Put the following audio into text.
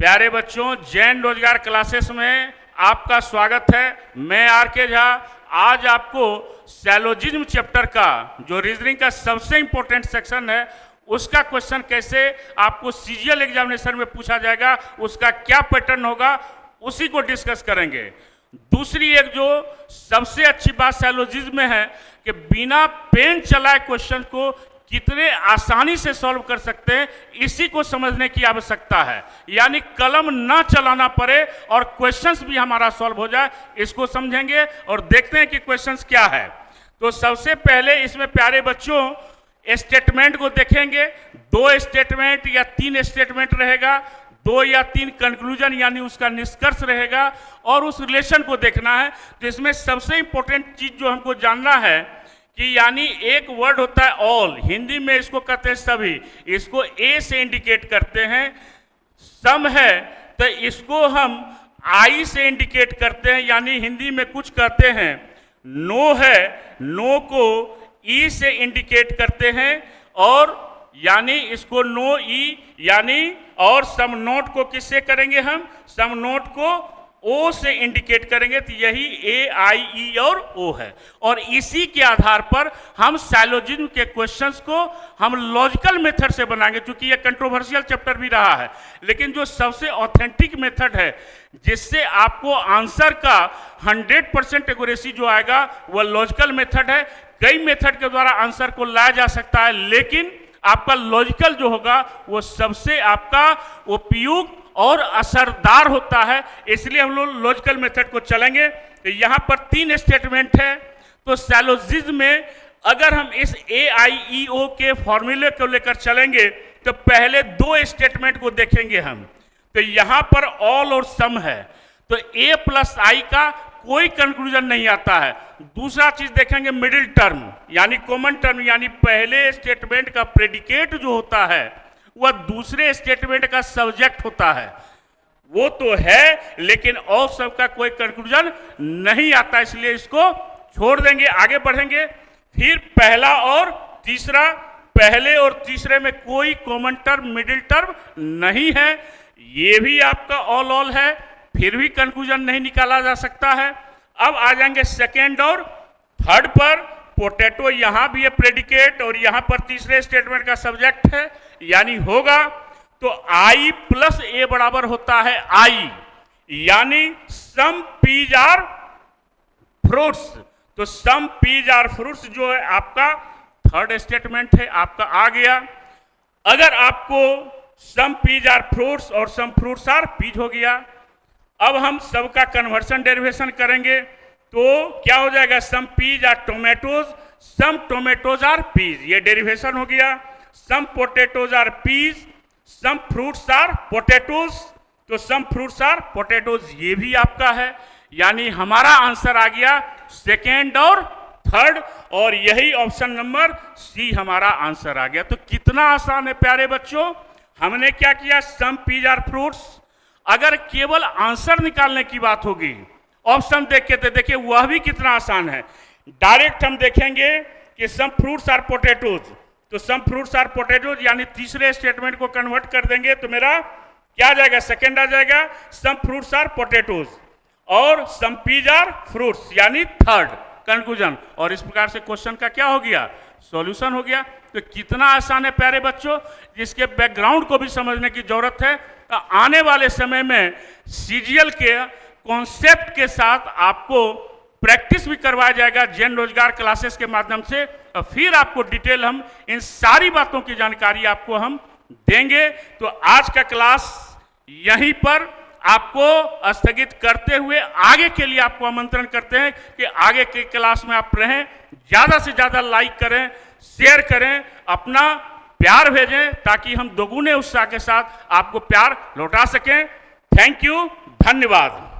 प्यारे बच्चों, जैन रोजगार क्लासेस में आपका स्वागत है। मैं आर.के. झा आज आपको सैलोजिज्म चैप्टर का जो रीजनिंग का सबसे इंपॉर्टेंट सेक्शन है उसका क्वेश्चन कैसे आपको सीजीएल एग्जामिनेशन में पूछा जाएगा, उसका क्या पैटर्न होगा, उसी को डिस्कस करेंगे। दूसरी एक जो सबसे अच्छी बात सैलोजिज्म में है कि बिना पेन चलाए क्वेश्चन को कितने आसानी से सॉल्व कर सकते हैं, इसी को समझने की आवश्यकता है। यानी कलम ना चलाना पड़े और क्वेश्चंस भी हमारा सॉल्व हो जाए, इसको समझेंगे और देखते हैं कि क्वेश्चंस क्या है। तो सबसे पहले इसमें प्यारे बच्चों स्टेटमेंट को देखेंगे। 2 स्टेटमेंट या 3 स्टेटमेंट रहेगा, 2 या 3 कंक्लूजन यानी उसका निष्कर्ष रहेगा और उस रिलेशन को देखना है। तो इसमें सबसे इंपॉर्टेंट चीज जो हमको जानना है कि यानी एक वर्ड होता है ऑल, हिंदी में इसको कहते हैं सभी, इसको ए से इंडिकेट करते हैं। सम है तो इसको हम आई से इंडिकेट करते हैं, यानी हिंदी में कुछ कहते हैं। नो है, नो को ई से इंडिकेट करते हैं और यानी इसको नो ई यानी, और सम नोट को किससे करेंगे हम, सम नोट को ओ से इंडिकेट करेंगे। तो यही ए आई ई और ओ है और इसी के आधार पर हम सैलोजिज्म के क्वेश्चंस को हम लॉजिकल मेथड से बनाएंगे। क्योंकि ये कंट्रोवर्शियल चैप्टर भी रहा है, लेकिन जो सबसे ऑथेंटिक मेथड है जिससे आपको आंसर का 100% एक्यूरेसी जो आएगा वह लॉजिकल मेथड है। कई मेथड के द्वारा आंसर को लाया जा सकता है, लेकिन आपका लॉजिकल जो होगा वो सबसे आपका उपयुक्त और असरदार होता है, इसलिए हम लोग लॉजिकल मेथड को चलेंगे। तो यहाँ पर 3 स्टेटमेंट है। तो सैलोजिज्म में अगर हम इस AIEO के फॉर्मूले को लेकर चलेंगे तो पहले 2 स्टेटमेंट को देखेंगे हम। तो यहाँ पर ऑल और सम है, तो A प्लस आई का कोई कंक्लूजन नहीं आता है। दूसरा चीज देखेंगे मिडिल टर्म यानी कॉमन टर्म, यानी पहले स्टेटमेंट का प्रेडिकेट जो होता है वह दूसरे स्टेटमेंट का सब्जेक्ट होता है। वो तो है लेकिन और सबका कोई कंक्लूजन नहीं आता, इसलिए इसको छोड़ देंगे, आगे बढ़ेंगे। फिर पहला और तीसरा, पहले और तीसरे में कोई कॉमन टर्म मिडिल टर्म नहीं है, ये भी आपका ऑल है, फिर भी कंक्लूजन नहीं निकाला जा सकता है। अब आ जाएंगे सेकेंड और थर्ड पर। पोटैटो यहाँ भी है प्रेडिकेट और यहाँ पर तीसरे स्टेटमेंट का सब्जेक्ट है, यानी होगा तो आई प्लस ए बराबर होता है आई, यानी सम पीज आर फ्रूट्स। तो सम पीज आर फ्रूट्स जो है आपका थर्ड स्टेटमेंट है, आपका आ गया। अगर आपको सम पीज आर फ्रूट्स और सम फ्रूट्स आर पीज हो गया। अब हम सबका कन्वर्सन डेरिवेशन करेंगे तो क्या हो जाएगा, some peas are tomatoes, some tomatoes are peas, ये डेरिवेशन हो गया। Some potatoes are peas, some fruits are potatoes, तो सम फ्रूट्स आर पोटैटोज ये भी आपका है, यानी हमारा आंसर आ गया सेकेंड और थर्ड, और यही ऑप्शन नंबर सी हमारा आंसर आ गया। तो कितना आसान है प्यारे बच्चों। हमने क्या किया, सम पीज आर फ्रूट्स। अगर केवल आंसर निकालने की बात होगी, ऑप्शन देख के तो देखिए वह भी कितना आसान है। डायरेक्ट हम देखेंगे कि सम फ्रूट्स आर पोटैटोज, तो सम फ्रूट्स आर पोटैटोज यानी तीसरे स्टेटमेंट को कन्वर्ट कर देंगे तो मेरा क्या आ जाएगा, सेकेंड आ जाएगा, सम फ्रूट्स आर पोटैटोज, और सम पीज आर फ्रूट्स यानी थर्ड कंक्लूजन। और इस प्रकार से क्वेश्चन का क्या हो गया, सॉल्यूशन हो गया। तो कितना आसान है प्यारे बच्चों, जिसके बैकग्राउंड को भी समझने की जरूरत है। आने वाले समय में सीजीएल के कॉन्सेप्ट के साथ आपको प्रैक्टिस भी करवाया जाएगा जैन रोजगार क्लासेस के माध्यम से, और फिर आपको डिटेल हम इन सारी बातों की जानकारी आपको हम देंगे। तो आज का क्लास यहीं पर आपको स्थगित करते हुए आगे के लिए आपको आमंत्रण करते हैं कि आगे के क्लास में आप रहें, ज़्यादा से ज़्यादा लाइक करें, शेयर करें, अपना प्यार भेजें, ताकि हम दोगुने उत्साह के साथ आपको प्यार लौटा सकें। थैंक यू, धन्यवाद।